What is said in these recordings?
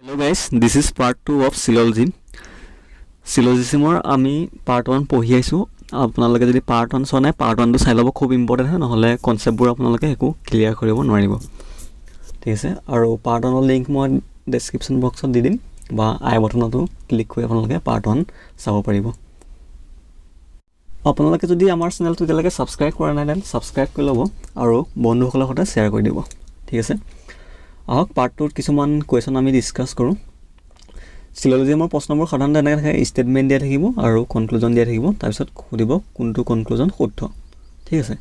Hello guys, this is part 2 of Syllogism. Syllogismৰ আমি part 1 পঢ়ি আছো। আপোনালোকে যদি part 1 চোৱা নাই part 1 টো চাই ল'ব, খুব ইম্পৰ্টেণ্ট হয়, নহ'লে কনচেপ্টবোৰ আপোনালোকে একো ক্লিয়াৰ কৰিব নোৱাৰিব। ঠিক আছে, আৰু part 1 ৰ লিংক মই ডেছক্ৰিপশ্যন বক্সত দি দিম বা আই বটনতো ক্লিক কৰি আপোনালোকে part 1 চাব পাৰিব। আপোনালোকে যদি আমাৰ চেনেলটো এতিয়ালৈকে ছাবস্ক্ৰাইব কৰা নাই দেন ছাবস্ক্ৰাইব কৰি ল'ব আৰু বন্ধুসকলৰ সৈতে শ্বেয়াৰ কৰি দিব। ঠিক আছে, আহক পাৰ্ট 2ত কিছুমান কুৱেশ্যন আমি ডিছকাছ কৰোঁ। চিলজিয়ামৰ প্ৰশ্নবোৰ সাধাৰণতে এনেকৈ থাকে, ষ্টেটমেণ্ট দিয়া থাকিব আৰু কনক্লুজন দিয়া থাকিব, তাৰপিছত সুধিব কোনটো কনক্লুজন শুদ্ধ। ঠিক আছে,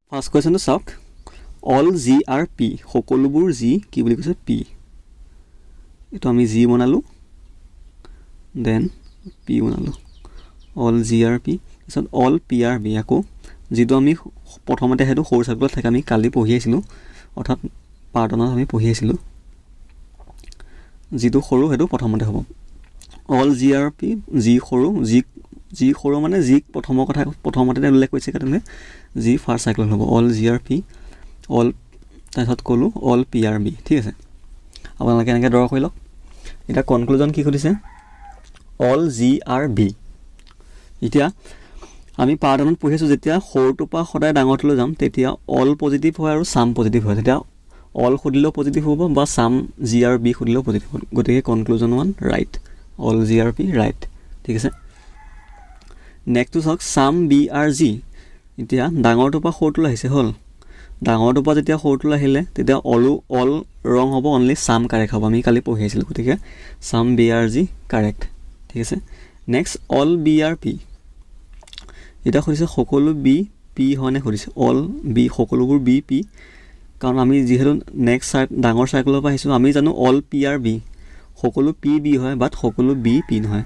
ফাৰ্ষ্ট কুৱেশ্যনটো চাওক, অল জি আৰ পি, সকলোবোৰ জি কি বুলি কৈছে পি। এইটো আমি জি বনালোঁ, দেন পি বনালোঁ, অল জি আৰ পি। তাৰপিছত অল পি আৰ বি, আকৌ যিটো আমি প্ৰথমতে সেইটো সৰু চাৰ্কুলত থাকে, আমি কালি পঢ়ি আহিছিলোঁ, অৰ্থাৎ পাৰ্ট 1ত আমি পঢ়ি আহিছিলোঁ, যিটো সৰু সেইটো প্ৰথমতে হ'ব। All G R P, G সৰু, জি সৰু মানে জিক প্ৰথমতে উল্লেখ কৰিছে কাৰণে জি ফাৰ্ষ্ট চাইকেল হ'ব, all G R P, all, তাৰপিছত ক'লোঁ অল পি আৰ বি। ঠিক আছে, আপোনালোকে এনেকৈ ড্ৰ কৰি লওক। এতিয়া কনক্লুজন কি সুধিছে, অল জি আৰ বি। এতিয়া আমি পাৰ্ট 1ত পঢ়ি আছোঁ, যেতিয়া সৰুটোৰ পৰা সদায় ডাঙৰটোলৈ যাম তেতিয়া অল পজিটিভ হয় আৰু চাম পজিটিভ হয়। তেতিয়া অল সুধিলেও পজিটিভ হ'ব বা চাম জি আৰ বি সুধিলেও পজিটিভ হ'ব। গতিকে conclusion 1 right, all G are B right. ঠিক আছে, নেক্সটটো চাওক, চাম বি আৰ জি। এতিয়া ডাঙৰটোৰ পৰা সৰুটোলৈ আহিছে, হ'ল, ডাঙৰটোৰ পৰা যেতিয়া সৰুটোলৈ আহিলে তেতিয়া অল ৰং হ'ব, অনলি চাম কাৰেক্ট হ'ব, আমি কালি পঢ়ি আহিছিলোঁ। গতিকে some B R G correct. ঠিক আছে, next all B are P. এতিয়া সুধিছে সকলো বি পি হয়নে সুধিছে, অল বি, সকলোবোৰ বি পি, কাৰণ আমি যিহেতু নেক্সট ডাঙৰ চাৰ্কুলৰ পৰা আহিছোঁ, আমি জানো অল পি আৰ বি, সকলো পি বি হয়, বাট সকলো বি পি নহয়,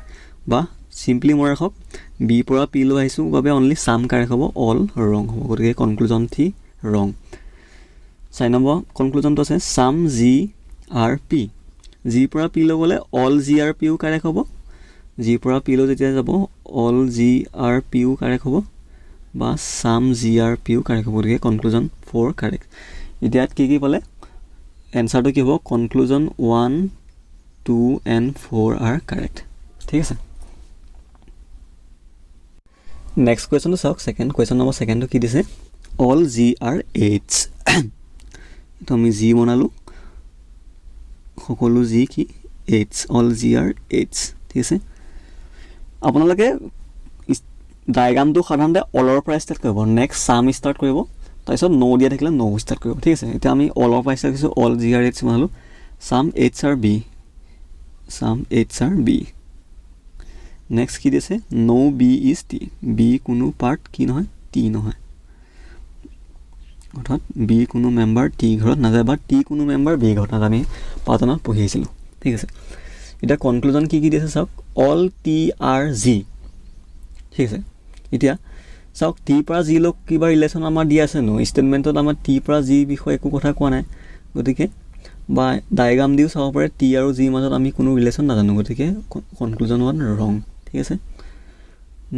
বা চিম্পলি মই ৰাখক বিৰ পৰা পি লৈ আহিছোঁ বাবে অনলি চাম কাৰেক্ট হ'ব, অল ৰং হ'ব। গতিকে কনক্লুজন 3 ৰং। 4 নম্বৰ কনক্লুজনটো আছে চাম জি আৰ পি। জিৰ পৰা পি লৈ গ'লে অল জি আৰ পিও কাৰেক্ট হ'ব, জিৰ পৰা পি লৈ যেতিয়া যাব অল জি আৰ পিও কাৰেক্ট হ'ব, বা চাম জি আৰ পিও কাৰেক্ট হ'ব। গতিকে কনক্লুজন 4 কাৰেক্ট। এতিয়া ইয়াত কি পালে, এনচাৰটো কি হ'ব, কনক্লুজন 1, 2 and 4 আৰ কাৰেক্ট। ঠিক আছে, নেক্সট কুৱেশ্যনটো চাওক, ছেকেণ্ড কুৱেশ্যন নম্বৰ ছেকেণ্ডটো কি দিছে, অল জি আৰ এইটছ। এইটো আমি জি বনালোঁ, সকলো জি কি eights, all G R eights. ঠিক আছে, আপোনালোকে ডায়েগ্ৰামটো সাধাৰণতে অলৰ পৰা ষ্টাৰ্ট কৰিব, নেক্সট চাম ষ্টাৰ্ট কৰিব, তাৰপিছত ন' দিয়া থাকিলে ন' ষ্টাৰ্ট কৰিব। ঠিক আছে, এতিয়া আমি অলৰ পৰা ষ্টাৰ্ট কৰিছোঁ, অল জি আৰ এইটছ বনালোঁ, চাম এইটছ আৰ বি, চাম এইটছ আৰ বি। নেক্সট কি দিছে, ন' বি ইজ টি, বি কোনো পাৰ্ট কি নহয়, টি নহয়, অৰ্থাৎ বি কোনো মেম্বাৰ টি ঘৰত নাযায়, বা টি কোনো মেম্বাৰ বি ঘৰত নাযায়, আমি পাৰ্ট 1ত পঢ়ি আহিছিলোঁ। ঠিক আছে, এতিয়া কনক্লুজন কি দিছে চাওক, অল টি আৰ জি। ঠিক আছে, এতিয়া চাওক টিৰ পৰা জি লওক কিবা ৰিলেশ্যন আমাৰ দিয়া আছে নো, ষ্টেটমেণ্টত আমাৰ টিৰ পৰা জি বিষয়ে একো কথা কোৱা নাই, গতিকে বা ডায়েগ্ৰাম দিও চাব পাৰে টি আৰু জিৰ মাজত আমি কোনো ৰিলেশ্যন নাজানো, গতিকে কনক্লুজন 1 ৰং। ঠিক আছে,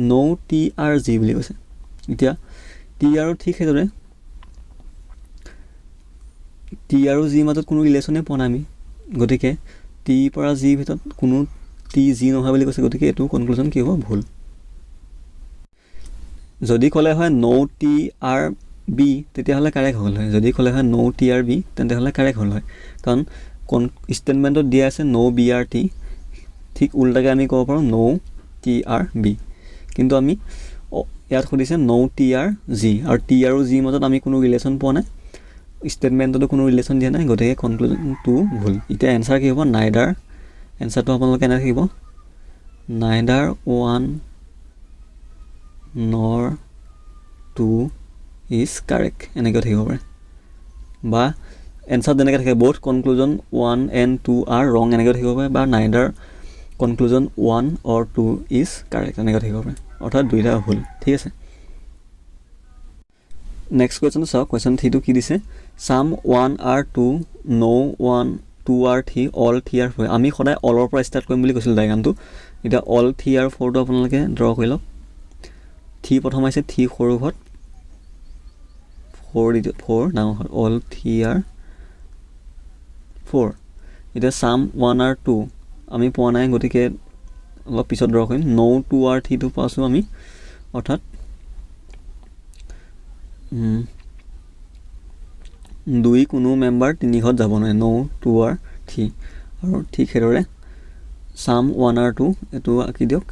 ন' টি আৰ জি বুলি কৈছে। এতিয়া টি আৰু ঠিক সেইদৰে টি আৰু জিৰ মাজত কোনো ৰিলেশ্যনেই পোৱা নাই আমি, গতিকে টিৰ পৰা জিৰ ভিতৰত কোনো টি জি নহয় বুলি কৈছে, গতিকে এইটো কনক্লুজন কি হ'ব, ভুল। যদি ক'লে হয় ন' টি আৰ বি তেতিয়াহ'লে কাৰেক্ট হ'ল হয়, যদি ক'লে হয় ন' টি আৰ বি তেন্তেহ'লে কাৰেক্ট হ'ল হয়, কাৰণ ষ্টেটমেণ্টত দিয়া আছে ন' বি আৰ টি, ঠিক উল্টাকৈ আমি ক'ব পাৰোঁ ন' টি আৰ বি, কিন্তু আমি ইয়াত সুধিছে ন' টি আৰ জি, আৰু টি আৰু জিৰ মাজত আমি কোনো ৰিলেশ্যন পোৱা নাই, ষ্টেটমেণ্টতো কোনো ৰিলেশ্যন দিয়া নাই, গতিকে কনক্লুজন 2 ভুল। এতিয়া এনচাৰ কি হ'ব, নাইডাৰ, এনচাৰটো আপোনালোকে এনেকৈ থাকিব, নাইডাৰ 1 nor 2 is correct, এনেকৈ থাকিব পাৰে, বা এনচাৰ যেনেকৈ থাকে both conclusion 1 and 2 are wrong এনেকৈ থাকিব পাৰে, বা neither conclusion 1 or 2 is correct এনেকৈ থাকিব পাৰে, অৰ্থাৎ দুইটা ভুল। ঠিক আছে, নেক্সট কুৱেশ্যনটো চাওক, কুৱেশ্যন 3টো কি দিছে, চাম 1 আৰ 2, ন' 1 2 আৰ 3, অল 3 আৰ 4। আমি সদায় অলৰ পৰা ষ্টাৰ্ট কৰিম বুলি কৈছিলোঁ ডায়েগ্ৰামটো, এতিয়া অল 3 আৰ 4টো আপোনালোকে ড্ৰ কৰি লওক। 3 প্ৰথম আহিছে, 3 সৰু ঘৰত, 4 ডাঙৰ ঘৰত, অল 3 আৰ 4। এতিয়া সাম 1 আৰু 2 আমি পোৱা নাই গতিকে অলপ পিছত ড্ৰ কৰিম no 2 আৰু 3 টো পাছো আমি অৰ্থাৎ 2 কোনো মেম্বাৰ 3 ঘৰত যাব নোৱাৰে no 2 আৰু 3 আৰু ঠিক হেৰে সাম 1 আৰু 2 এটো আকি দিয়ক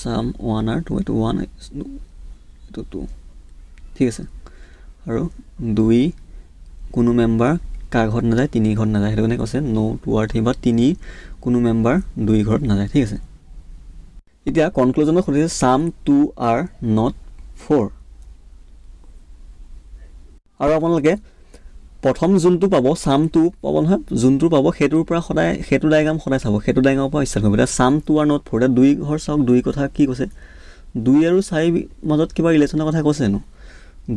সাম 1 আৰু 2 এটো 1 এটো 2 ঠিক আছে আৰু 2 কোনো মেম্বাৰ কাৰ ঘৰত নাযায় 3 ঘৰত নাযায় হেতু কাৰণে কৈছে no 2 আৰু 3 বা 3 কোনো মেম্বাৰ 2 ঘৰত নাযায় ঠিক আছে এতিয়া কনক্লুজনত খুলিছে সাম 2 are not 4 আৰু আপোনালোকে প্ৰথম যোনটো পাব সাম 2 পাব নহয় যোনটো পাব হেতুৰ পৰা সদায় হেতু ডায়াগ্ৰাম সদায় চাব হেতু ডায়াগ্ৰামৰ পৰা ষ্টাৰ্ট কৰিব সাম 2 are not 4 টা 2 ঘৰ চাওক 2 কথা কি কৈছে 2 আৰু 4 মাজত কিবা ৰিলেচনৰ কথা কৈছে নো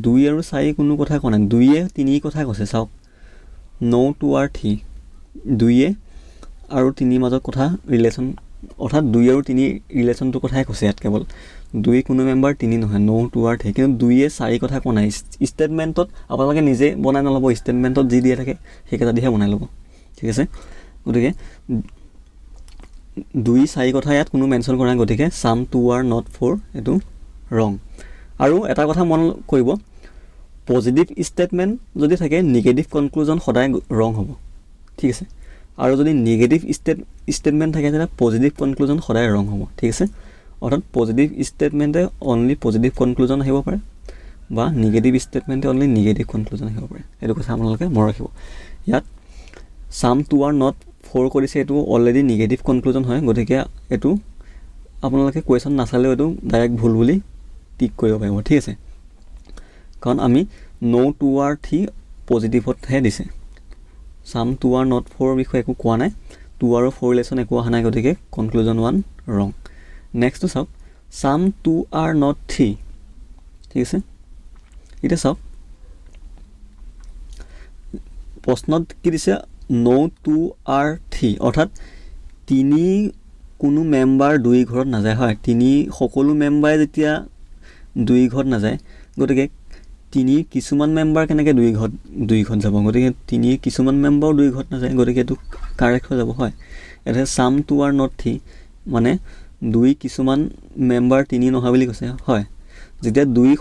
2 আৰু 4 কোনো কথা কোৱা নাই 2 এ 3 কথা কৈছে চাওক no 2 আৰু 3 2 এ আৰু 3 মাজত কথা ৰিলেচন অৰ্থাৎ 2 আৰু 3 ৰিলেচনটো কথাই কৈছে ইয়াত কেৱল 2 কোনো মেম্বাৰ 3 নহয় no 2 আৰু 3 কিন্তু 2 এ 4 কথা কোৱা নাই ষ্টেটমেন্টত আপোনালোকে নিজে বনাই নলব ষ্টেটমেন্টত যি দিয়া থাকে সেইকেইটা দিহে বনাই লব ঠিক আছে গতিকে 2 4 কথা ইয়াত কোনো মেনশন কৰা নাই গতিকে সাম 2 are not 4 এটো ৰং আৰু এটা কথা মন কৰিব পজিটিভ স্টেটমেন্ট যদি থাকে নেগেটিভ কনক্লুজন সদায় ৰং হ'ব ঠিক আছে আৰু যদি নেগেটিভ স্টেটমেন্ট থাকে তেনে পজিটিভ কনক্লুজন সদায় ৰং হ'ব ঠিক আছে অৰ্থাৎ পজিটিভ স্টেটমেন্টে অনলি পজিটিভ কনক্লুজন আহিব পাৰে বা নেগেটিভ স্টেটমেন্টে অনলি নেগেটিভ কনক্লুজন আহিব পাৰে এটো কথা আপোনালোকে মনত ৰাখিব ইয়াত সাম 2 are not 4 কৰিছে এটো অলৰেডি নেগেটিভ কনক্লুজন হয় গতিকে এটো আপোনালোকে কোৱেশ্চন নাচালেও এটো ডাইৰেক্ট ভুল বুলি টিক কৰিব পাৰিব ঠিক আছে কাৰণ আমি no 2 আৰু 3 পজিটিভত হে দিছে সাম 2 are not 4 বিষয়ে একো কোৱা নাই 2 আৰু 4 ৰিলেচন একো আহা নাই গতিকে কনক্লুজন 1 ৰং নেক্সট তো চাওক সাম 2 are not 3 ঠিক আছে এটা চাওক প্ৰশ্নত কি দিছে no 2 are 3 অৰ্থাৎ 3 কোনো মেম্বাৰ 2 ঘৰত নাযায় হয় 3 সকলো মেম্বাৰে যেতিয়া 2 ঘৰত নাযায় গতিকে 3 কিছুমান মেম্বাৰ কেনেকে 2 ঘৰত যাব গতিকে 3 কিছুমান মেম্বাৰ 2 ঘৰত নাযায় গতিকে এটো কাৰেক্ট হৈ যাব হয় এটা সাম 2 are not 3 মানে 2 কিছুমান মেম্বাৰ 3 নহয় বুলি কৈছে হয় যেতিয়া 2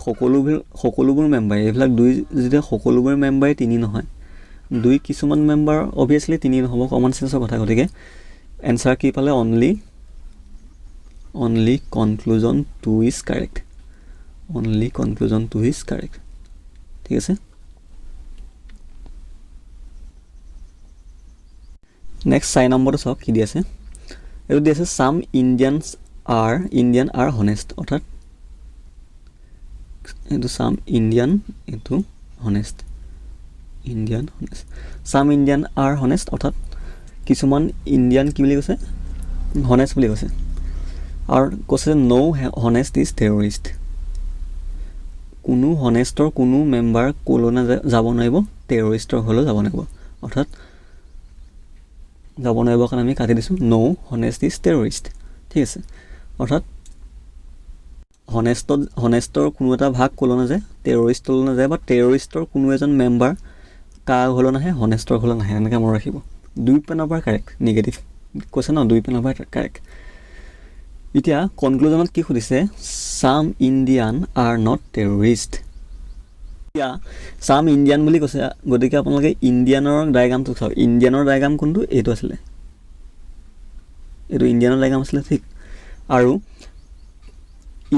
সকলোবোৰ মেম্বাৰ এইবিলাক 2 যেতিয়া সকলোবোৰ মেম্বাৰ 3 নহয় 2 কিছুমান মেম্বাৰ obviously 3 নহব কমন সেন্সৰ কথা গতিকে এনসাৰ কি পালে only conclusion 2 is correct only conclusion 2 is correct ঠিক আছে নেক্সট 6 নম্বৰটো চাওক কি দি আছে এটো দি আছে some Indian are honest অৰ্থাৎ এটো some Indian এটো honest some Indian are honest অৰ্থাৎ কিছুমান ইন্ডিয়ান কি বুলি কৈছে honest বুলি কৈছে আৰু কৈছে no honest is terrorist কোনো হনেষ্টৰ কোনো মেম্বাৰ কোলনা যাব নোৱাৰিব টেৰৰিষ্টৰ হলো যাব নোৱাৰিব অৰ্থাৎ যাব নোৱাৰিব কাৰণ আমি কাটি দিছো no honest is terrorist ঠিক আছে অৰ্থাৎ হনেষ্টৰ কোনো এটা ভাগ কোলনা যায় টেৰৰিষ্টৰ না যায় বা টেৰৰিষ্টৰ কোনো এজন মেম্বাৰ কা হলো নাহে হনেষ্টৰ হলো নাহে এনেকা মন ৰাখিব দুই পেনৰ পৰা কাৰেক্ট নেগেটিভ কৈছে ন দুই পেনৰ পৰা কাৰেক্ট এতিয়া কনক্লুজনত কি খুদিছে some Indian are not terrorist ইয়া some Indian বুলি কৈছে গতিকে আপোনালোকে ইন্ডিয়ানৰ ডায়াগ্ৰামটো চাওক ইন্ডিয়ানৰ ডায়াগ্ৰাম কোনটো এটো আছিল এটো ইন্ডিয়ানৰ ডায়াগ্ৰাম আছিল ঠিক আৰু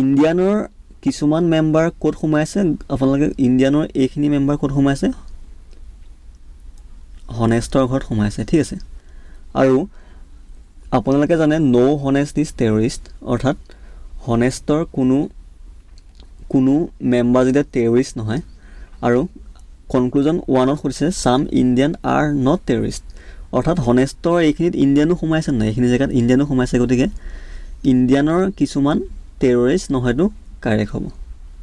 ইন্ডিয়ানৰ কিছুমান মেম্বাৰ কোড সোমাইছে আপোনালোকে ইন্ডিয়ানৰ এইখিনি মেম্বাৰ কোড সোমাইছে হনেষ্টৰ ঘৰত সোমাইছে ঠিক আছে আৰু আপোনালোকে জানে no honest is terrorist অৰ্থাৎ হনেষ্টৰ কোনো মেম্বাৰ যদি টেৰৰিষ্ট নহয় আৰু কনক্লুজন 1 ত কৈছে some Indian are not terrorist অৰ্থাৎ হনেষ্টৰ এইখিনিত ইন্ডিয়ানো সোমাইছে না এইখিনি জায়গাত ইন্ডিয়ানো সোমাইছে গতিকে ইন্ডিয়ানৰ কিছুমান টেৰৰিষ্ট নহয়টো কাৰেক্ট হ'ব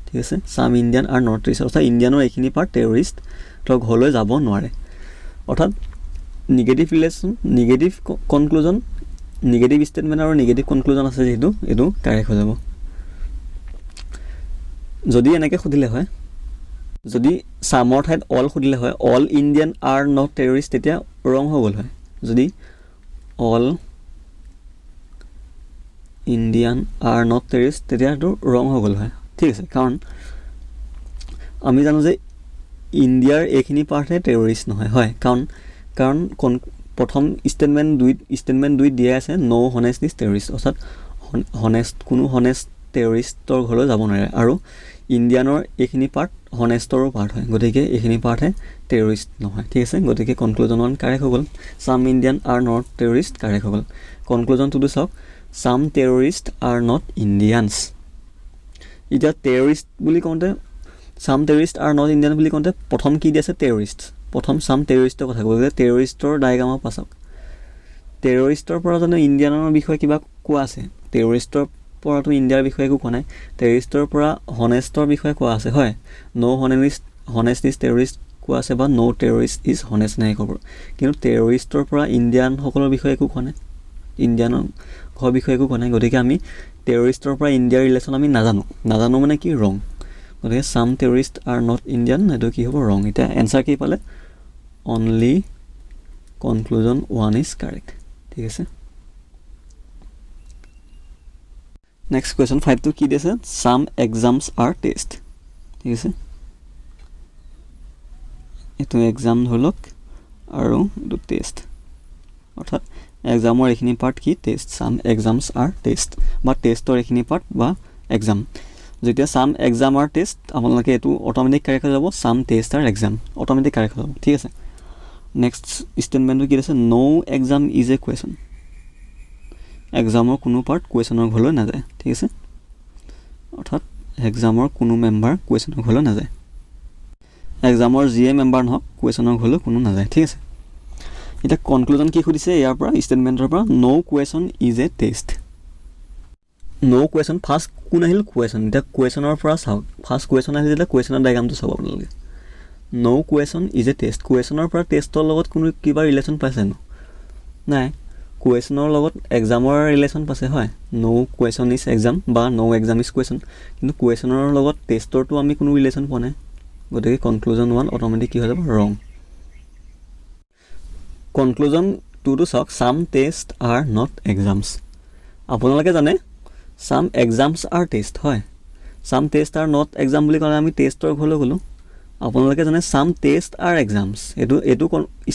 ঠিক আছে some Indian are not terrorist অৰ্থাৎ ইন্ডিয়ানৰ এইখিনি পাৰ টেৰৰিষ্ট তো ঘৰলৈ যাব নোৱাৰে অৰ্থাৎ negative relation negative conclusion negative statement আৰু নেগেটিভ কনক্লুজন আছে যেটো এটো কাৰেক্ট হৈ যাব যদি এনেকে খুদিলে হয় যদি সামৰ ঠাইত অল খুদিলে হয় all Indian are not terrorist তেতিয়া ৰং হৈ গ'ল হয় যদি all Indian are not terrorist তেতিয়াতো ৰং হৈ গ'ল হয় ঠিক আছে কাৰণ আমি জানো যে ইণ্ডিয়াৰ এইখিনি পাৰ্টহে টেৰৰিষ্ট নহয় হয় কাৰণ প্ৰথম ষ্টেটমেণ্ট দুইত দিয়া আছে নো হনেষ্ট ইজ টেৰৰিষ্ট অৰ্থাৎ কোনো হনেষ্ট টেৰৰিষ্টৰ ঘৰলৈ যাব নোৱাৰে আৰু ইণ্ডিয়ানৰ এইখিনি পাৰ্ট হনেষ্টৰো পাৰ্ট হয় গতিকে এইখিনি পাৰ্টহে টেৰৰিষ্ট নহয় ঠিক আছে গতিকে কনক্লুজন 1 কাৰেক্ট হৈ গ'ল some Indian are not terrorist correct হৈ গ'ল কনক্লুজন 2টো চাওক some terrorist are not Indians এতিয়া টেৰৰিষ্ট বুলি কওঁতে some terrorist are not Indian বুলি কওঁতে প্ৰথম কি দি আছে টেৰৰিষ্ট প্ৰথম সাম টেৰৰিষ্টৰ কথা ক'ব গতিকে টেৰৰিষ্টৰ ডায়েগ্ৰামৰ পাছক টেৰৰিষ্টৰ পৰা জানো ইণ্ডিয়ানৰ বিষয়ে কিবা কোৱা আছে টেৰৰিষ্টৰ পৰাটো ইণ্ডিয়াৰ বিষয়ে একো কোৱা নাই টেৰৰিষ্টৰ পৰা হনেষ্টৰ বিষয়ে কোৱা আছে হয় নো হনেষ্ট ইজ টেৰৰিষ্ট কোৱা আছে বা নো টেৰৰিষ্ট ইজ হনেষ্ট নাই ক'ব কিন্তু টেৰৰিষ্টৰ পৰা ইণ্ডিয়ানসকলৰ বিষয়ে একো কোৱা নাই ইণ্ডিয়ানৰ ঘৰৰ বিষয়ে একো কোৱা নাই গতিকে আমি টেৰৰিষ্টৰ পৰা ইণ্ডিয়াৰ ৰিলেশ্যন আমি নাজানো মানে কি ৰং গতিকে সাম টেৰৰিষ্ট আৰ নট ইণ্ডিয়ান এইটো কি হ'ব ৰং এতিয়া এনচাৰ কি পালে অনলি কনক্লুজন 1 ইজ কাৰেক্ট ঠিক আছে নেক্সট কুৱেশ্যন 5টো কি দিছে সাম এক্সামছ আৰ টেষ্ট ঠিক আছে এইটো এক্সাম ধৰি লওক আৰু এইটো টেষ্ট অৰ্থাৎ এক্সামৰ এইখিনি পাৰ্ট কি টেষ্ট সাম এক্সামছ আৰ টেষ্ট বা টেষ্টৰ এইখিনি পাৰ্ট বা এক্সাম যেতিয়া সাম এক্সাম আৰ টেষ্ট আপোনালোকে এইটো অট'মেটিক কাৰেক্ট হৈ যাব some test are exam automatic correct হৈ যাব ঠিক আছে নেক্সট ষ্টেটমেণ্টটো কি আছে no exam is a question এক্সামৰ কোনো পাৰ্ট কুৱেশ্যনৰ ঘৰলৈ নাযায় ঠিক আছে অৰ্থাৎ এক্সামৰ কোনো মেম্বাৰ কুৱেশ্যনৰ ঘৰলৈ নাযায় এক্সামৰ যিয়ে মেম্বাৰ নহওক কুৱেশ্যনৰ ঘৰলৈ কোনো নাযায় ঠিক আছে এতিয়া কনক্লুজন কি সুধিছে ইয়াৰ পৰা ষ্টেটমেণ্টৰ পৰা no question is a test no question first কোন আহিল কুৱেশ্যন এতিয়া কুৱেশ্যনৰ পৰা চাওক ফাৰ্ষ্ট কুৱেশ্যন আহিল যেতিয়া কুৱেশ্যনৰ ডায়েগ্ৰামটো চাব আপোনালোকে নো কুৱেশ্যন ইজ এ টেষ্ট কুৱেশ্যনৰ পৰা টেষ্টৰ লগত কোনো কিবা ৰিলেশ্যন পাইছে নো নাই কুৱেশ্যনৰ লগত এক্সামৰ ৰিলেশ্যন পাইছে হয় নো কুৱেশ্যন ইজ এক্সাম বা নো এক্সাম ইজ কুৱেশ্যন কিন্তু কুৱেশ্যনৰ লগত টেষ্টৰটো আমি কোনো ৰিলেশ্যন পোৱা নাই গতিকে কনক্লুজন 1 অট'মেটিক কি হৈ যাব ৰং কনক্লুজন 2টো চাওক সাম টেষ্ট আৰ নট এক্সামছ আপোনালোকে জানে সাম এক্সামছ আৰ টেষ্ট হয় সাম টেষ্ট আৰ নট এক্সাম বুলি ক'লে আমি টেষ্টৰ ঘৰলৈ গ'লোঁ আপোনালোকে জানে সাম টেষ্ট আৰ এক্সামছ এইটো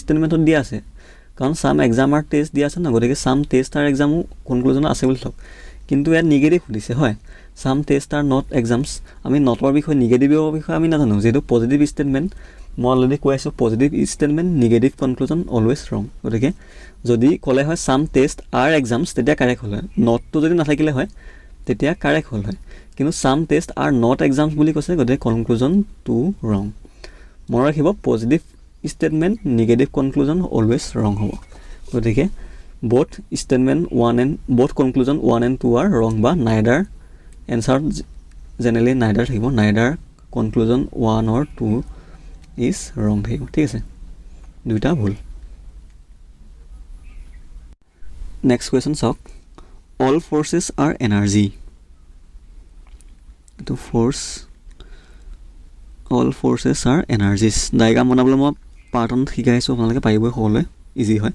ষ্টেটমেণ্টত দিয়া আছে কাৰণ সাম এক্সাম আৰ টেষ্ট দিয়া আছে ন গতিকে সাম টেষ্ট আৰ এক্সামো কনক্লুজনত আছে বুলি চাওক কিন্তু ইয়াত নিগেটিভ সুধিছে হয় সাম টেষ্ট আৰ নট এক্সামছ আমি নটৰ বিষয়ে নিগেটিভৰ বিষয়ে আমি নাজানো যিহেতু পজিটিভ ষ্টেটমেণ্ট মই অলৰেডি কৈ আছোঁ positive statement negative conclusion always ৰং গতিকে যদি ক'লে হয় সাম টেষ্ট আৰ এক্সামছ তেতিয়া কাৰেক্ট হ'ল হয় নটটো যদি নাথাকিলে হয় তেতিয়া কাৰেক্ট হ'ল হয় কিন্তু some test are not exams বুলি কৈছে গতিকে কনক্লুজন 2 ৰং মনত ৰাখিব positive statement negative conclusion always wrong হ'ব গতিকে both statement 1 and both conclusion 1 and 2 are wrong বা নাইডাৰ এনচাৰ জেনেৰেলি নাইডাৰ থাকিব neither conclusion 1 or 2 is wrong থাকিব ঠিক আছে দুইটা ভুল নেক্সট কুৱেশ্যন চাওক অল ফৰ্চেছ আৰ এনাৰ্জি এইটো force all forces are energies diagram বনাবলৈ মই পাৰ্টনত শিকাইছোঁ আপোনালোকে পাৰিবই সকলোৱে ইজি হয়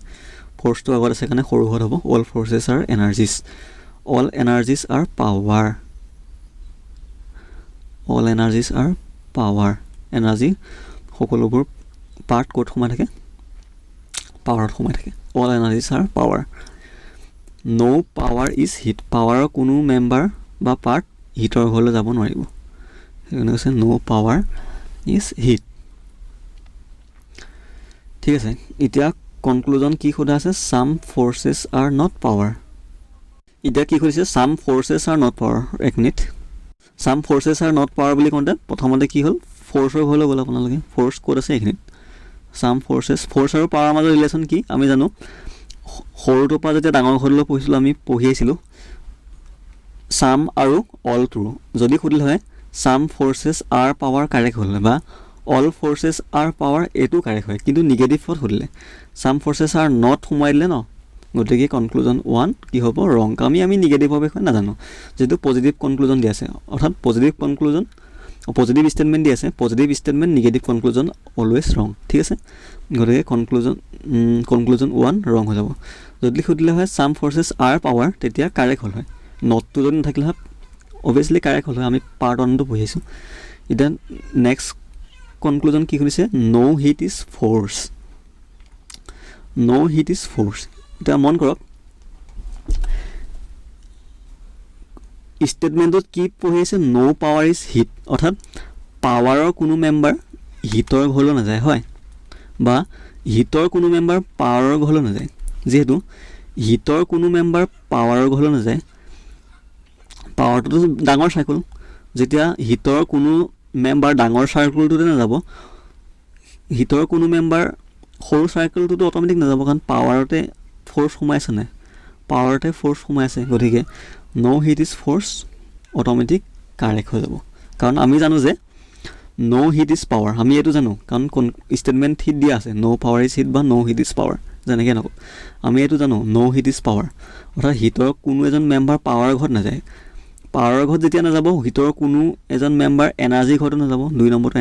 ফৰ্চটো আগত আছে কাৰণে সৰু হোৱাত হ'ব all forces are energies all energies are power all energies are power energy সকলোবোৰ পাৰ্ট ক'ত সোমাই থাকে পাৱাৰত সোমাই থাকে all energies are power no power is heat পাৱাৰৰ কোনো মেম্বাৰ বা পাৰ্ট হিটৰ ঘৰলৈ যাব নোৱাৰিব সেইকাৰণে কৈছে নো পাৱাৰ ইজ হিট ঠিক আছে এতিয়া কনক্লুজন কি সোধা আছে সাম ফৰ্চেছ আৰ নট পাৱাৰ এতিয়া কি সুধিছে সাম ফৰ্চেছ আৰ নট পাৱাৰ এক minute sum forces are not power বুলি কওঁতে প্ৰথমতে কি হ'ল ফৰ্চৰ ঘৰলৈ গ'ল আপোনালোকে ফৰ্চ ক'ত আছে এইখিনিত সাম ফৰ্চেছ ফৰ্চ আৰু পাৱাৰ মাজৰ ৰিলেশ্যন কি আমি জানো সৰুটোৰ পৰা যেতিয়া ডাঙৰ ঘৰলৈ পঢ়িছিলোঁ আমি পঢ়ি আহিছিলোঁ সাম আৰু অল ট্ৰু যদি সুধিলে হয় সাম ফৰ্চেছ আৰ পাৱাৰ কাৰেক্ট হ'ল বা অল ফৰ্চেছ আৰ পাৱাৰ এইটো কাৰেক্ট হয় কিন্তু নিগেটিভত সুধিলে সাম ফৰ্চেছ আৰ নট সোমাই দিলে ন গতিকে কনক্লুজন 1 কি হ'ব ৰং আমি নিগেটিভৰ বিষয়ে নাজানো যিটো পজিটিভ কনক্লুজন দি আছে অৰ্থাৎ পজিটিভ কনক্লুজন পজিটিভ ষ্টেটমেণ্ট দি আছে, positive statement negative conclusion always ৰং, ঠিক আছে। গতিকে কনক্লুজন 1 ৰং হৈ যাব। যদি সুধিলে হয় চাম ফৰ্চেছ আৰ পাৱাৰ, তেতিয়া কাৰেক্ট হ'ল হয়। নটটো যদি নাথাকিলে হয় অভিয়াছলি কাৰেক্ট হ'ল হয়, আমি পাৰ্ট 1টো পঢ়িছোঁ। এতিয়া নেক্সট কনক্লুজন কি সুধিছে, no' heat is force, no' heat is force. এতিয়া মন কৰক ষ্টেটমেণ্টত কি পঢ়ি আছে, ন' পাৱাৰ ইজ হিট, অৰ্থাৎ পাৱাৰৰ কোনো মেম্বাৰ হিটৰ ঘৰলৈ নাযায় হয়, বা হিটৰ কোনো মেম্বাৰ পাৱাৰৰ ঘৰলৈ নাযায়। যিহেতু হিটৰ কোনো মেম্বাৰ পাৱাৰৰ ঘৰলৈ নাযায়, পাৱাৰটোতো ডাঙৰ চাৰ্কুল, যেতিয়া হিটৰ কোনো মেম্বাৰ ডাঙৰ চাৰ্কুলটোতে নাযাব, হিটৰ কোনো মেম্বাৰ সৰু চাৰ্কুলটোতো অট'মেটিক নাযাব, কাৰণ পাৱাৰতে ফ'ৰ্চ সোমাইছে নাই, পাৱাৰতে ফ'ৰ্চ সোমাইছে। গতিকে no' heat is force automatic correct হৈ যাব, কাৰণ আমি জানো যে ন' হিট ইজ পাৱাৰ, আমি এইটো জানো কাৰণ ষ্টেটমেণ্ট হিট দিয়া আছে, ন' পাৱাৰ ইজ হিট বা ন' হিট ইজ পাৱাৰ, যেনেকৈ নকওঁ আমি এইটো জানো ন' হিট ইজ পাৱাৰ, অৰ্থাৎ হিটৰ কোনো এজন মেম্বাৰ পাৱাৰৰ ঘৰত নাযায়। পাৱাৰৰ ঘৰত যেতিয়া নাযাব, হিটৰ কোনো এজন মেম্বাৰ এনাৰ্জি ঘৰতো নাযাব, 2 নম্বৰটো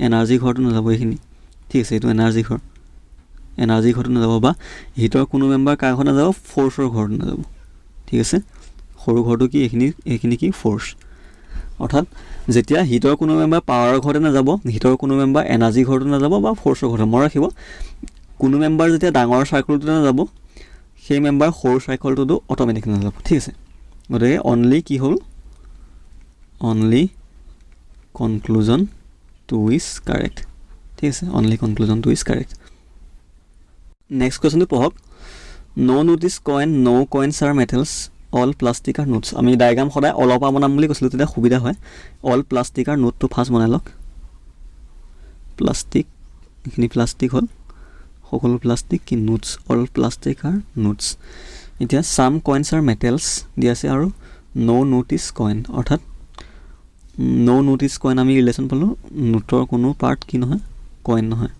এনাৰ্জি ঘৰতো নাযাব, এইখিনি ঠিক আছে, এইটো এনাৰ্জি ঘৰতো নাযাব, বা হিটৰ কোনো মেম্বাৰ কাৰ ঘৰত নাযাব, ফ'ৰ্চৰ ঘৰত নাযাব, ঠিক আছে। সৰু ঘৰটো কি, এইখিনি কি ফ'ৰ্চ, অৰ্থাৎ যেতিয়া হিটৰ কোনো মেম্বাৰ পাৱাৰৰ ঘৰতে নাযাব, হিটৰ কোনো মেম্বাৰ এনাৰ্জি ঘৰতো নাযাব বা ফ'ৰ্চৰ ঘৰতে, মনত ৰাখিব কোনো মেম্বাৰ যেতিয়া ডাঙৰ চাৰ্কুলটোতে নাযাব, সেই মেম্বাৰ সৰু চাৰ্কুলটোতো অট'মেটিক নাযাব, ঠিক আছে। গতিকে অনলি কি হ'ল, অনলি কনক্লুজন 2 ইজ কাৰেক্ট, ঠিক আছে, only conclusion 2 is correct. Next কুৱেশ্যনটো পঢ়ক, no' note is coin, no' coins are metals, all plastic are notes. আমি ডায়েগ্ৰাম সদায় অলপ বনাম বুলি কৈছিলোঁ, তেতিয়া সুবিধা হয়। অল প্লাষ্টিক আৰ নোটটো ফাৰ্ষ্ট বনাই লওক, প্লাষ্টিক, এইখিনি প্লাষ্টিক হ'ল, সকলো প্লাষ্টিক, কি notes, all plastic are notes. এতিয়া চাম কইনছ আৰ মেটেলছ দিয়া আছে, আৰু ন' নোট ইজ কইন, অৰ্থাৎ ন' নোট ইজ কইন আমি ৰিলেশ্যন পালোঁ, নোটৰ কোনো পাৰ্ট কি নহয়, কইন নহয়,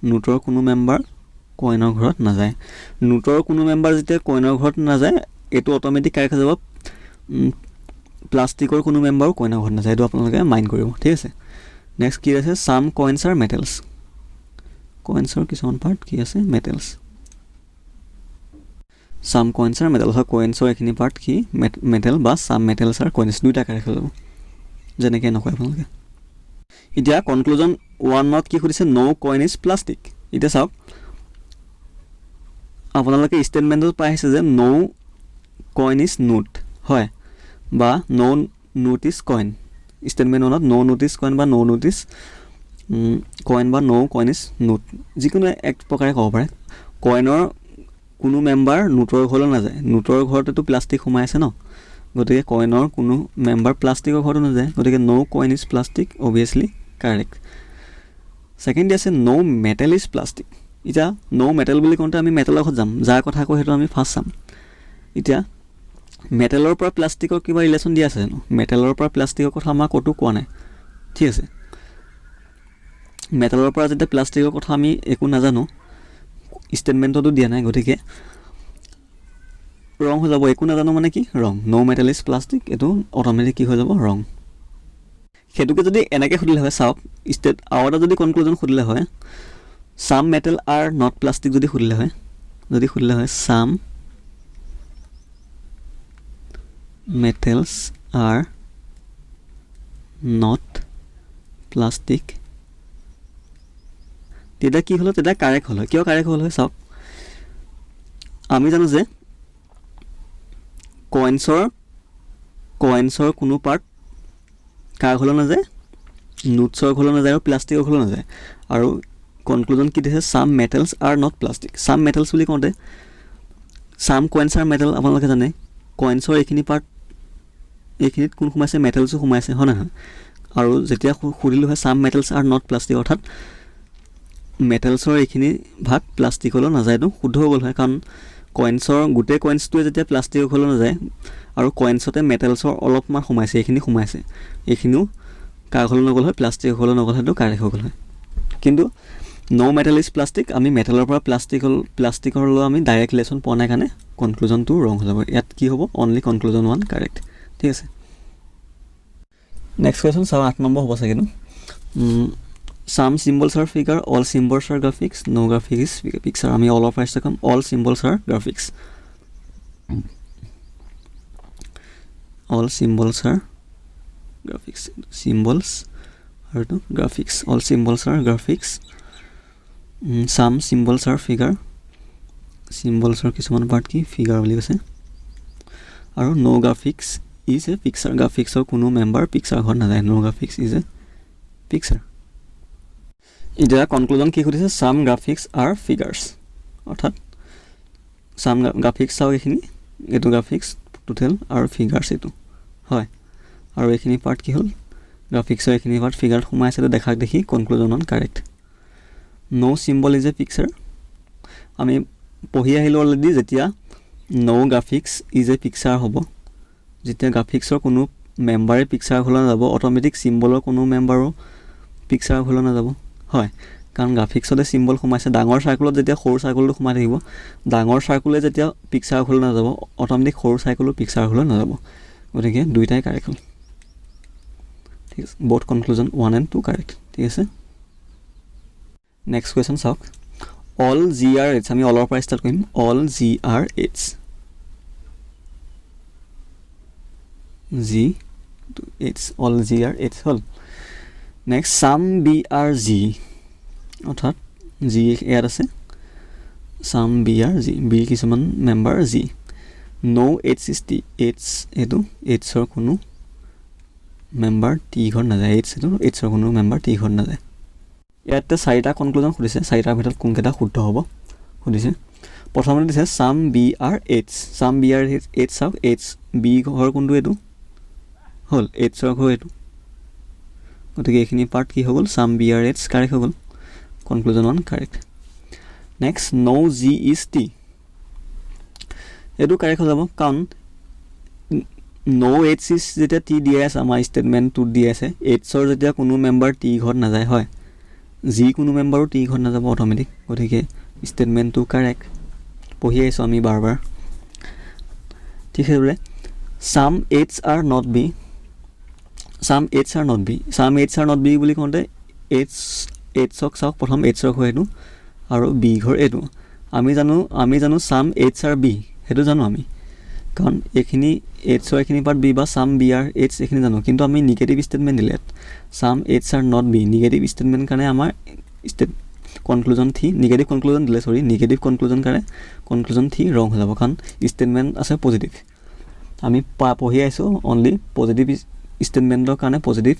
নোটৰ কোনো মেম্বাৰ কইনৰ ঘৰত নাযায়। নোটৰ কোনো মেম্বাৰ যেতিয়া কইনৰ ঘৰত নাযায়, এইটো অট'মেটিক কাৰেক্ট হৈ যাব, প্লাষ্টিকৰ কোনো মেম্বাৰো কইনৰ ঘৰত নাযায়, এইটো আপোনালোকে মাইণ্ড কৰিব, ঠিক আছে। নেক্সট কি আছে, চাম কইনছ আৰ মেটেলছ, কইনছৰ কিছুমান পাৰ্ট কি আছে, মেটেলছ, চাম কইনছ আৰ মেটেলছ, কইনছৰ এইখিনি পাৰ্ট কি মেটেল, বা চাম মেটেলছ আৰ কইনছ, দুইটা কাৰেক্ট হৈ যাব, যেনেকৈ নকয় আপোনালোকে। এতিয়া কনক্লুজন 1ত কি সুধিছে, ন' কইন ইজ প্লাষ্টিক। এতিয়া চাওক আপোনালোকে ষ্টেটমেণ্টত পাই আহিছে যে ন' কইন ইজ নোট হয়, বা no' note is coin. Statement 1ত ন' নোট ইজ কইন বা ন' নোট ইজ কইন বা ন' কইন ইজ নোট, যিকোনো এক প্ৰকাৰে ক'ব পাৰে। কইনৰ কোনো মেম্বাৰ নোটৰ ঘৰলৈ নাযায়, নোটৰ ঘৰতেতো প্লাষ্টিক সোমাই আছে ন, গতিকে কইনৰ কোনো মেম্বাৰ প্লাষ্টিকৰ ঘৰতো নাযায়, গতিকে no' coin is plastic obviously correct. Second আছে ন' মেটেল ইজ প্লাষ্টিক। এতিয়া ন' মেটেল বুলি কওঁতে আমি মেটেলৰ ঘৰত যাম, যাৰ কথা কওঁ সেইটো আমি ফাৰ্ষ্ট চাম। এতিয়া মেটেলৰ পৰা প্লাষ্টিকৰ কিবা ৰিলেশ্যন দিয়া আছে জানো, মেটেলৰ পৰা প্লাষ্টিকৰ কথা আমাৰ ক'তো কোৱা নাই, ঠিক আছে। মেটেলৰ পৰা যেতিয়া প্লাষ্টিকৰ কথা আমি একো নাজানো, ষ্টেটমেণ্টতো দিয়া নাই, গতিকে ৰং হৈ যাব, একো নাজানো মানে কি ৰং, ন' মেটেল ইজ প্লাষ্টিক, এইটো অট'মেটিক কি হৈ যাব, ৰং। সেইটোকে যদি এনেকৈ সুধিলে হয়, চাওক আৰু এটা যদি কনক্লুজন সুধিলে হয়, চাম মেটেল আৰ নট প্লাষ্টিক যদি সুধিলে হয়, চাম মেটেলছ আৰ নট প্লাষ্টিক, তেতিয়া কি হ'ল, তেতিয়া কাৰেক্ট হ'ল হয়। কিয় কাৰেক্ট হ'ল হয়, চাওক আমি জানো যে কইনছৰ কোনো পাৰ্ট কাৰ ঘৰলৈ নাযায়, নোটছৰ ঘৰলৈ নাযায় আৰু প্লাষ্টিকৰ ঘৰলৈ নাযায়। আৰু কনক্লুজন কি দিছে, চাম মেটেলছ আৰ নট প্লাষ্টিক। চাম মেটেলছ বুলি কওঁতে চাম কইনছ আৰ মেটেল, আপোনালোকে জানে কইনছৰ এইখিনি পাৰ্ট, এইখিনিত কোন সোমাইছে, মেটেলছো সোমাইছে, হয় নহয়। আৰু যেতিয়া সুধিলোঁ হয় চাম মেটেলছ আৰ নট প্লাষ্টিক, অৰ্থাৎ মেটেলছৰ এইখিনি ভাগ প্লাষ্টিকলৈ নাযায়তো, শুদ্ধ হৈ গ'ল হয়, কাৰণ কইনছৰ গোটেই কইনছটোৱে যেতিয়া প্লাষ্টিকৰ ঘৰলৈ নাযায়, আৰু কইনছতে মেটেলছৰ অলপমান সোমাইছে, এইখিনি সোমাইছে, এইখিনিও কাৰ ঘৰলৈ নগ'ল হয়, প্লাষ্টিকৰ ঘৰলৈ নগ'ল হয়তো কাৰেক্ট হৈ গ'ল হয়। কিন্তু ন' মেটেল ইজ প্লাষ্টিক, আমি মেটেলৰ পৰা প্লাষ্টিকলৈ আমি ডাইৰেক্ট ৰিলেশ্যন পোৱা নাই কাৰণে কনক্লুজনটো ৰং হৈ যাব। ইয়াত কি হ'ব, অনলি কনক্লুজন 1 কাৰেক্ট, ঠিক আছে। নেক্সট কুৱেশ্যন চাওঁ 8 নম্বৰ হ'ব চাগে some symbols are figure, all symbols are graphics, no graphics is picture. আমি all of us to come, all symbols are graphics. All symbols are graphics. Symbols are the graphics. All symbols are graphics. Some symbols are figure. Symbols are কিছুমান part কি figure বুলি কৈছে আৰু no graphics is a picture. Graphics or কোনো member picture ঘৰ নাযায়. No graphics is a picture. এতিয়া conclusion কি কৰিছে সাম গ্ৰাফিক্স আৰ ফিগাৰ্ছ অৰ্থাৎ সাম গ্ৰাফিক্স চাও এইখিনি এটো গ্ৰাফিক্স টোটেল আৰু ফিগাৰ্ছ এটো হয় আৰু এইখিনি পাৰ্ট কি হ'ল গ্ৰাফিক্সৰ এইখিনি পাৰ্ট ফিগাৰ সোমাইছে তো দেখাক দেখি conclusion one correct no symbol is a picture আমি পঢ়ি আহিলো অলৰেডি যেতিয়া no graphics is a picture হ'ব যেতিয়া গ্ৰাফিক্সৰ কোনো মেম্বাৰে পিকচাৰ খোলা যাব অটোমেটিক সিম্বলৰ কোনো মেম্বাৰো পিকচাৰ খোলা নাযাব হয় কাৰণ গ্ৰাফিক্সতে সিম্বল সোমাইছে ডাঙৰ সাৰ্কুলত যেতিয়া সৰু সাৰ্কুলটো সোমাই থাকিব ডাঙৰ সাৰ্কুলে যেতিয়া পিকচাৰ খোলা নাযাব অটোমেটিক সৰু সাৰ্কুলৰ পিকচাৰ খোলা নাযাব গতিকে দুইটাই কাৰেক্ট হ'ল ঠিক আছে বোথ কনক্লুজন 1 and 2 কাৰেক্ট ঠিক আছে নেক্সট কোৱেশ্চন চাওক অল GRH আমি অলৰ পৰা ষ্টাৰ্ট কৰিম অল GRH all GRH হ'ল নেক্সট সাম BRG অৰ্থাৎ জি ইয়াত আছে সাম BRG বি কিছুমান মেম্বাৰ জি নো HST H এটো Hৰ কোনো মেম্বাৰ টি ঘৰ নাযায় Hৰ কোনো মেম্বাৰ টি ঘৰ নাযায় ইয়াতে চাৰিটা কনক্লুজন খুদিছে চাৰিটাৰ ভিতৰত কোনকেইটা শুদ্ধ হ'ব খুদিছে প্ৰথমতে দিছে সাম BRH সাম BRH চাওক H বি ঘৰ কোনটো এটো হ'ল Hৰ ঘৰ এটো গতিকে এইখিনি পাৰ্ট কি হৈ গ'ল সাম BRH কাৰেক্ট হৈ গ'ল conclusion one correct next no GST এটো কাৰেক্ট হৈ যাব কাৰণ নো HC যেতিয়া টি দিয়া আছে আমাৰ ষ্টেটমেণ্টটো দিয়া আছে Hৰ যেতিয়া কোনো মেম্বাৰ টি ঘৰত নাযায় হয় জি কোনো মেম্বাৰো টি ঘৰত নাযাব অটোমেটিক গতিকে ষ্টেটমেণ্টটো কাৰেক্ট পঢ়ি আহিছোঁ আমি বাৰবাৰ ঠিক আছে বোলে সাম HR not B sum HR not B sum HR not B বুলি কওঁতে Hক চাওক প্ৰথম Hৰ ঘৰ এটো আৰু বি ঘৰ এটো আমি জানো সাম HR B হেতু জানো আমি কাৰণ এইখিনি Hৰ এইখিনি পাৰ্ট বি বা সাম BRH এইখিনি জানো কিন্তু আমি নিগেটিভ ষ্টেটমেণ্ট দিলে সাম HR not B negative statement কাৰণে আমাৰ কনক্লুজন থি নিগেটিভ কনক্লুজন দিলে সৰি নিগেটিভ কনক্লুজন কাৰণে কনক্লুজন থি ৰং হৈ যাব কাৰণ ষ্টেটমেণ্ট আছে পজিটিভ আমি পঢ়ি আইছো অনলি পজিটিভ ষ্টেটমেণ্টৰ কাৰণে পজিটিভ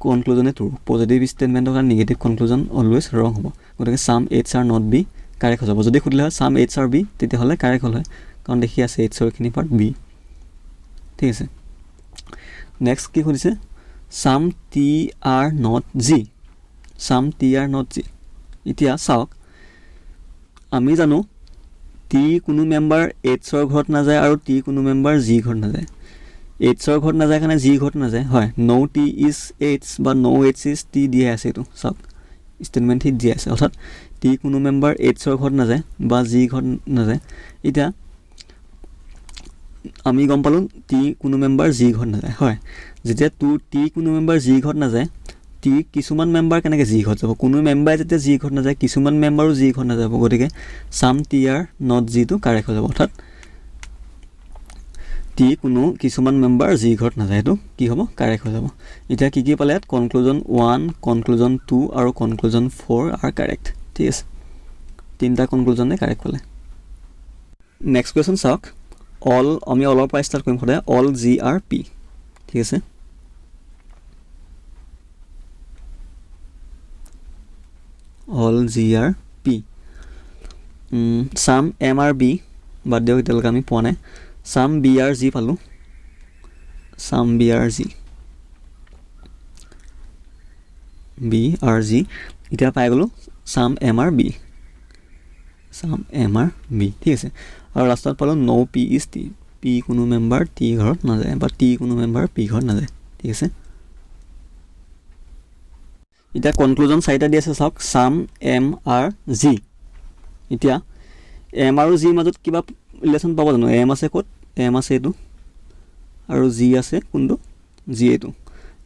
কনক্লুজনে ট্ৰু পজিটিভ ষ্টেটমেণ্টৰ কাৰণে নিগেটিভ কনক্লুজন অলৱেজ ৰং হ'ব গতিকে সাম HR not B কাৰেক্ট হৈ যাব যদি খুদিলে হয় সাম HR B তেতিয়াহ'লে কাৰেক্ট হ'ল হয় কাৰণ দেখি আছে Hৰ খিনি পাৰ্ট B ঠিক আছে নেক্সট কি খুদিছে সাম TR not G sum TR not G এতিয়া চাওক আমি জানো টি কোনো মেম্বাৰ Hৰ ঘৰত নাযায় আৰু টি কোনো মেম্বাৰ G ঘৰত নাযায় Hৰ ঘৰত নাযায় কাৰণে G ঘৰত নাযায় হয় নো টি ইজ H বা নো H ইজ টি দিয়া আছে এটো চাওক ষ্টেটমেণ্ট হিট দিয়া আছে অৰ্থাৎ টি কোনো মেম্বাৰ Hৰ ঘৰত নাযায় বা G ঘৰত নাযায় এতিয়া আমি গম পালো টি কোনো মেম্বাৰ G ঘৰত নাযায় হয় যেতিয়া টি কোনো মেম্বাৰ G ঘৰত নাযায় টি কিছুমান মেম্বাৰ কেনেকৈ G ঘৰত যাব কোনো মেম্বাৰে যেতিয়া G ঘৰত নাযায় কিছুমান মেম্বাৰো G ঘৰত নাযাব গতিকে সাম TR not G টো কাৰেক্ট হৈ যাব অৰ্থাৎ টি কোনো কিছুমান মেম্বাৰ G ঘৰত নাযায় তো কি হ'ব কাৰেক্ট হৈ যাব এতিয়া কি পালে কনক্লুজন 1 কনক্লুজন 2 আৰু কনক্লুজন 4 আৰ কাৰেক্ট ঠিক আছে তিনটা কনক্লুজনে কাৰেক্ট পালে নেক্সট কোৱেশ্চন চাওক অল আমি অলৰ পৰা ষ্টাৰ্ট কৰিম সদায় অল GRP ঠিক আছে অল GRP সাম MRB বাদ দিয়ক এতিয়ালৈকে আমি পোৱা নাই সাম BRG পালো সাম BRG এতিয়া পাই গলো সাম MRB ঠিক আছে আৰু লাষ্টত পালো নো P is T P কোনো মেম্বাৰ T ঘৰত নাযায় বা T কোনো মেম্বাৰ P ঘৰত নাযায় ঠিক আছে এতিয়া কনক্লুজন চাৰিটা দি আছে চাওক সাম MRG এতিয়া M আৰু G মাজত কিবা ৰিলেশ্যন পাব জানো M আছে ক'ত M আছে এটো আৰু G আছে কোনটো G এটো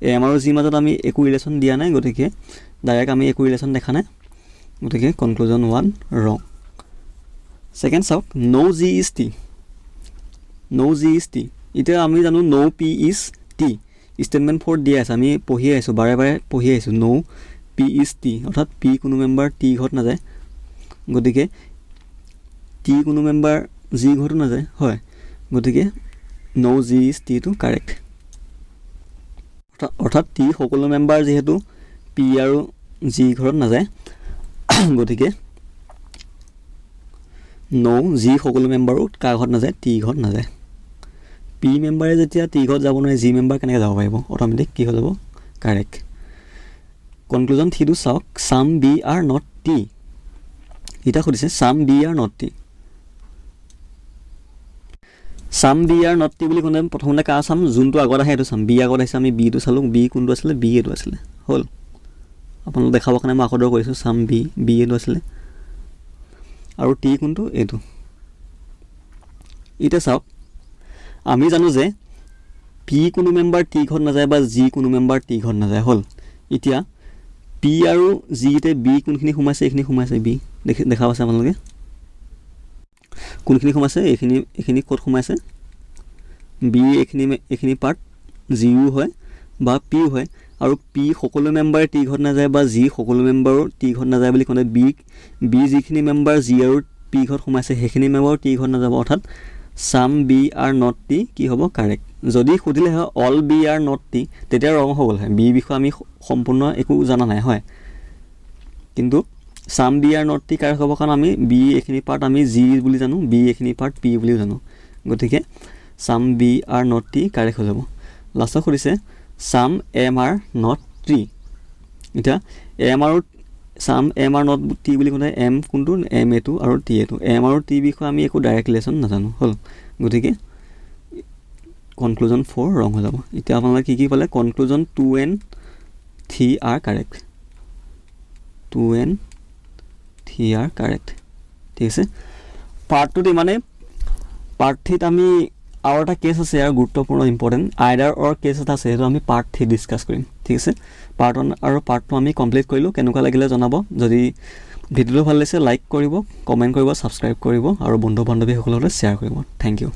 এম আৰু জি মাজত আমি একো ৰিলেশ্যন দিয়া নাই, গতিকে ডাইৰেক্ট আমি একো ৰিলেশ্যন দেখা নাই, গতিকে কনক্লুজন 1 ৰং। ছেকেণ্ড চাওক, no' G is T, no' G is T. এতিয়া আমি জানো no' P is T, statement 4 দিয়া আছে, আমি পঢ়ি আহিছোঁ, বাৰে বাৰে পঢ়ি আহিছোঁ, ন' পি ইজ টি, অৰ্থাৎ পি কোনো মেম্বাৰ টি ঘৰত নাযায়, গতিকে টি কোনো মেম্বাৰ জি ঘৰতো নাযায়, হয়, গতিকে ন' জি ইজ টিটো কাৰেক্ট। অৰ্থাৎ টি সকলো মেম্বাৰ যিহেতু পি আৰু জি ঘৰত নাযায়, গতিকে ন' জি সকলো মেম্বাৰো কাৰ ঘৰত নাযায়, টি ঘৰত নাযায়। পি মেম্বাৰে যেতিয়া টি ঘৰত যাব নোৱাৰে, জি মেম্বাৰ কেনেকৈ যাব পাৰিব, অট'মেটিক কি হৈ যাব, কাৰেক্ট। কনক্লুজন 3টো চাওক, চাম বি আৰ নট টি। এতিয়া সুধিছে চাম বি আৰ নট টি, চাম বি আৰ নট টি বুলি ক'লে প্ৰথমতে কাৰ চাম, যোনটো আগত আহে সেইটো চাম, বি আগত আহিছে, আমি বিটো চালোঁ, বি কোনটো আছিলে, বি এইটো আছিলে, হ'ল। আপোনালোক দেখাবৰ কাৰণে মই আকৌ কৰিছোঁ, চাম বি এইটো আছিলে, আৰু টি কোনটো, এইটো। এতিয়া চাওক, আমি জানো যে পি কোনো মেম্বাৰ টি ঘৰত নাযায় বা জি কোনো মেম্বাৰ টি ঘৰত নাযায়, হ'ল। এতিয়া পি আৰু জিতে বি কোনখিনি সোমাইছে, এইখিনি সোমাইছে, বি দেখা পাইছে আপোনালোকে, কোনখিনি সোমাইছে, এইখিনি ক'ত সোমাইছে, বি এইখিনি পাৰ্ট জিও হয় বা পিও হয়, আৰু পি সকলো মেম্বাৰ টি ঘৰত নাযায় বা জি সকলো মেম্বাৰো টি ঘৰত নাযায় বুলি ক'লে বি যিখিনি মেম্বাৰ জি আৰু পি ঘৰত সোমাইছে সেইখিনি মেম্বাৰো টি ঘৰত নাযাব, অৰ্থাৎ চাম বি আৰ নট টি কি হ'ব, কাৰেক্ট। যদি সুধিলে হয় all B are not T, তেতিয়া ৰং হৈ গ'ল হয়, বিৰ বিষয়ে আমি সম্পূৰ্ণ একো জনা নাই, হয়, কিন্তু some B are not T correct হ'ব, কাৰণ আমি বি এইখিনি পাৰ্ট আমি জি বুলি জানো, বি এইখিনি পাৰ্ট পি বুলিও জানো, গতিকে some B are not T correct হৈ যাব। লাষ্টত সুধিছে some M are not T. এতিয়া এম আৰু some M are not T বুলি ক'লে এম কোনটো, এম এটো আৰু টি এটো, এম আৰু টি বিষয়ে আমি একো ডাইৰেক্ট ৰিলেশ্যন নাজানো, হ'ল, গতিকে কনক্লুজন 4 ৰং হৈ যাব। এতিয়া আপোনালোকে কি পালে, conclusion 2 and 3 R correct, 2 and 3 R correct, ঠিক আছে। পাৰ্ট 2ত ইমানে। পাৰ্ট 3ত আমি আৰু এটা কেছ আছে, ইয়াৰ গুৰুত্বপূৰ্ণ ইম্পৰ্টেণ্ট আইডাৰ অৰ কেছ এটা আছে, সেইটো আমি পাৰ্ট 3 ডিছকাছ কৰিম, ঠিক আছে। পাৰ্ট 1 আৰু পাৰ্ট 2 আমি কমপ্লিট কৰিলোঁ, কেনেকুৱা লাগিলে জনাব। যদি ভিডিঅ'টো ভাল লাগিছে লাইক কৰিব, কমেণ্ট কৰিব, ছাবস্ক্ৰাইব কৰিব আৰু বন্ধু বান্ধৱীসকলৰ লগত শ্বেয়াৰ কৰিব। Thank U.